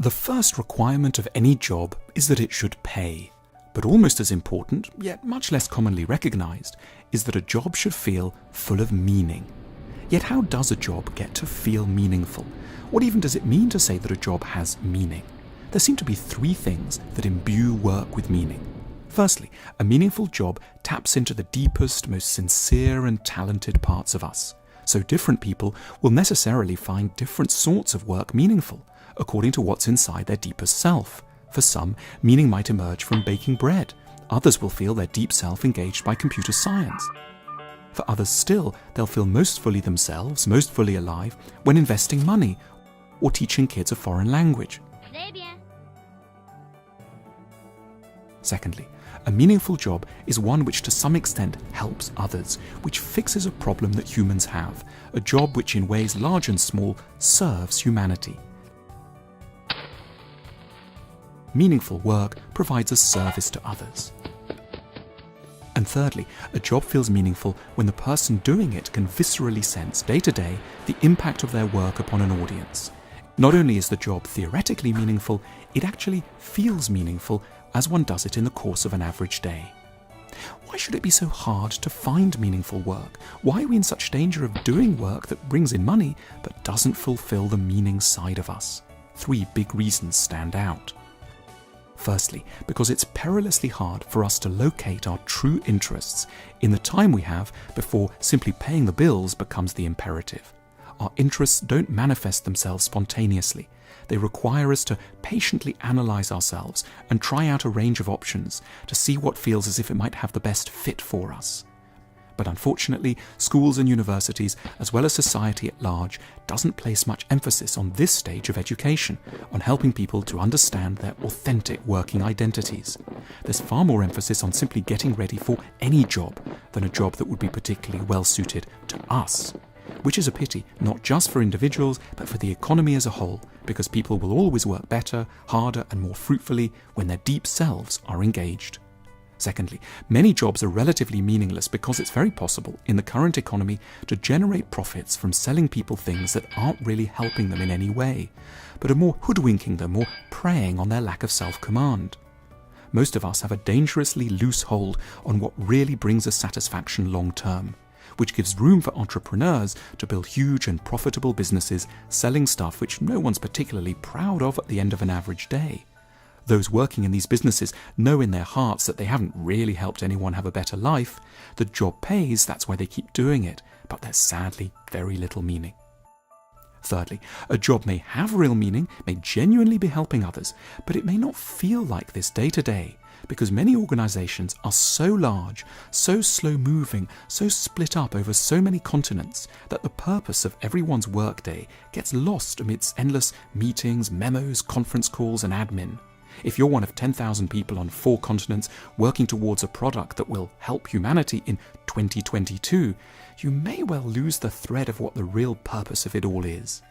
The first requirement of any job is that it should pay. But almost as important, yet much less commonly recognized, is that a job should feel full of meaning. Yet how does a job get to feel meaningful? What even does it mean to say that a job has meaning? There seem to be three things that imbue work with meaning. Firstly, a meaningful job taps into the deepest, most sincere and talented parts of us. So different people will necessarily find different sorts of work meaningful, according to what's inside their deepest self. For some, meaning might emerge from baking bread. Others will feel their deep self engaged by computer science. For others still, they'll feel most fully themselves, most fully alive, when investing money or teaching kids a foreign language. Secondly, a meaningful job is one which to some extent helps others, which fixes a problem that humans have, a job which in ways large and small serves humanity. Meaningful work provides a service to others. And thirdly, a job feels meaningful when the person doing it can viscerally sense day to day the impact of their work upon an audience. Not only is the job theoretically meaningful, it actually feels meaningful as one does it in the course of an average day. Why should it be so hard to find meaningful work? Why are we in such danger of doing work that brings in money but doesn't fulfill the meaning side of us? Three big reasons stand out. Firstly, because it's perilously hard for us to locate our true interests in the time we have before simply paying the bills becomes the imperative. Our interests don't manifest themselves spontaneously. They require us to patiently analyze ourselves and try out a range of options to see what feels as if it might have the best fit for us. But unfortunately, schools and universities, as well as society at large, doesn't place much emphasis on this stage of education, on helping people to understand their authentic working identities. There's far more emphasis on simply getting ready for any job than a job that would be particularly well suited to us. Which is a pity, not just for individuals, but for the economy as a whole, because people will always work better, harder, and more fruitfully when their deep selves are engaged. Secondly, many jobs are relatively meaningless because it's very possible in the current economy to generate profits from selling people things that aren't really helping them in any way, but are more hoodwinking them or preying on their lack of self-command. Most of us have a dangerously loose hold on what really brings us satisfaction long-term, which gives room for entrepreneurs to build huge and profitable businesses selling stuff which no one's particularly proud of at the end of an average day. Those working in these businesses know in their hearts that they haven't really helped anyone have a better life. The job pays, that's why they keep doing it, but there's sadly very little meaning. Thirdly, a job may have real meaning, may genuinely be helping others, but it may not feel like this day to day, because many organizations are so large, so slow-moving, so split up over so many continents that the purpose of everyone's workday gets lost amidst endless meetings, memos, conference calls, and admin. If you're one of 10,000 people on 4 continents working towards a product that will help humanity in 2022, you may well lose the thread of what the real purpose of it all is.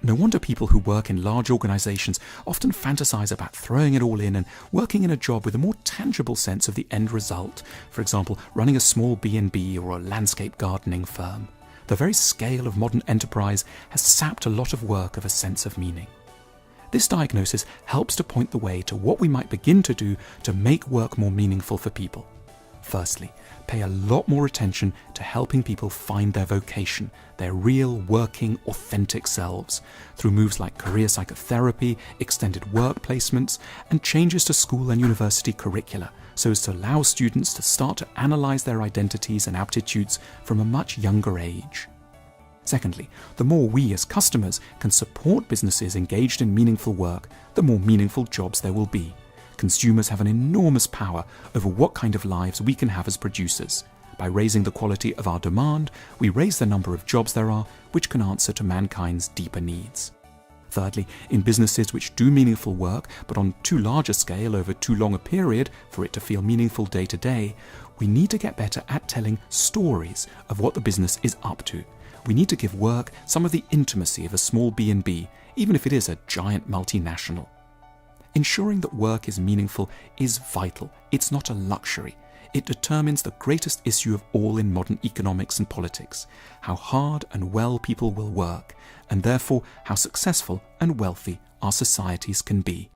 No wonder people who work in large organizations often fantasize about throwing it all in and working in a job with a more tangible sense of the end result, for example, running a small B&B or a landscape gardening firm. The very scale of modern enterprise has sapped a lot of work of a sense of meaning. This diagnosis helps to point the way to what we might begin to do to make work more meaningful for people. Firstly, pay a lot more attention to helping people find their vocation, their real, working, authentic selves, through moves like career psychotherapy, extended work placements, and changes to school and university curricula, so as to allow students to start to analyze their identities and aptitudes from a much younger age. Secondly, the more we as customers can support businesses engaged in meaningful work, the more meaningful jobs there will be. Consumers have an enormous power over what kind of lives we can have as producers. By raising the quality of our demand, we raise the number of jobs there are, which can answer to mankind's deeper needs. Thirdly, in businesses which do meaningful work, but on too large a scale over too long a period for it to feel meaningful day to day, we need to get better at telling stories of what the business is up to. We need to give work some of the intimacy of a small B&B, even if it is a giant multinational. Ensuring that work is meaningful is vital. It's not a luxury. it determines the greatest issue of all in modern economics and politics, how hard and well people will work, and therefore how successful and wealthy our societies can be.